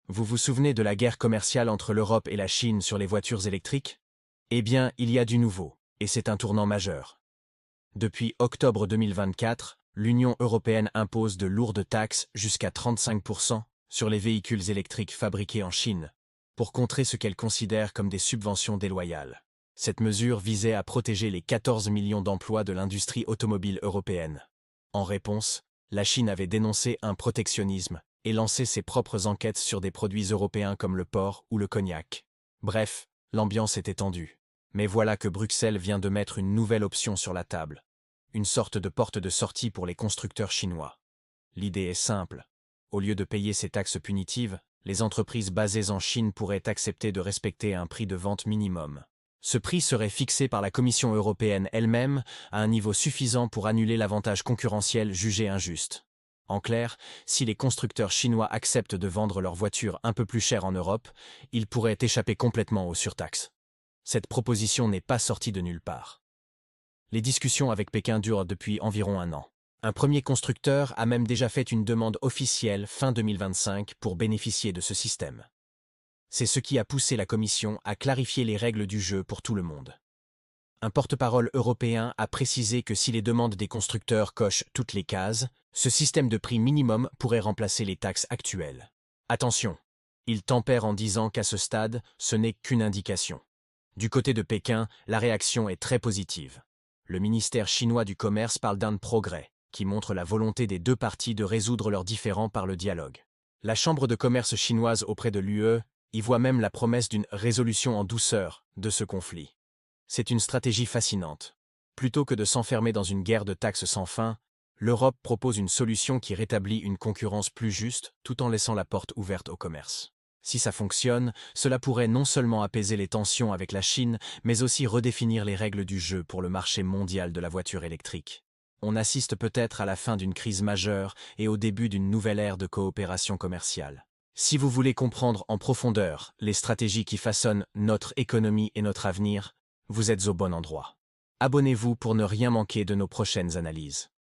Vous vous souvenez de la guerre commerciale entre l'Europe et la Chine sur les voitures électriques? Eh bien, il y a du nouveau, et c'est un tournant majeur. Depuis octobre 2024, l'Union européenne impose de lourdes taxes jusqu'à 35% sur les véhicules électriques fabriqués en Chine, pour contrer ce qu'elle considère comme des subventions déloyales. Cette mesure visait à protéger les 14 millions d'emplois de l'industrie automobile européenne. En réponse, la Chine avait dénoncé un protectionnisme et lancé ses propres enquêtes sur des produits européens comme le porc ou le cognac. Bref, l'ambiance était tendue. Mais voilà que Bruxelles vient de mettre une nouvelle option sur la table. Une sorte de porte de sortie pour les constructeurs chinois. L'idée est simple. Au lieu de payer ces taxes punitives, les entreprises basées en Chine pourraient accepter de respecter un prix de vente minimum. Ce prix serait fixé par la Commission européenne elle-même à un niveau suffisant pour annuler l'avantage concurrentiel jugé injuste. En clair, si les constructeurs chinois acceptent de vendre leurs voitures un peu plus chères en Europe, ils pourraient échapper complètement aux surtaxes. Cette proposition n'est pas sortie de nulle part. Les discussions avec Pékin durent depuis environ un an. Un premier constructeur a même déjà fait une demande officielle fin 2025 pour bénéficier de ce système. C'est ce qui a poussé la Commission à clarifier les règles du jeu pour tout le monde. Un porte-parole européen a précisé que si les demandes des constructeurs cochent toutes les cases, ce système de prix minimum pourrait remplacer les taxes actuelles. Attention, il tempère en disant qu'à ce stade, ce n'est qu'une indication. Du côté de Pékin, la réaction est très positive. Le ministère chinois du Commerce parle d'un progrès, qui montre la volonté des deux parties de résoudre leurs différends par le dialogue. La Chambre de commerce chinoise auprès de l'UE y voit même la promesse d'une résolution en douceur de ce conflit. C'est une stratégie fascinante. Plutôt que de s'enfermer dans une guerre de taxes sans fin, l'Europe propose une solution qui rétablit une concurrence plus juste tout en laissant la porte ouverte au commerce. Si ça fonctionne, cela pourrait non seulement apaiser les tensions avec la Chine, mais aussi redéfinir les règles du jeu pour le marché mondial de la voiture électrique. On assiste peut-être à la fin d'une crise majeure et au début d'une nouvelle ère de coopération commerciale. Si vous voulez comprendre en profondeur les stratégies qui façonnent notre économie et notre avenir, vous êtes au bon endroit. Abonnez-vous pour ne rien manquer de nos prochaines analyses.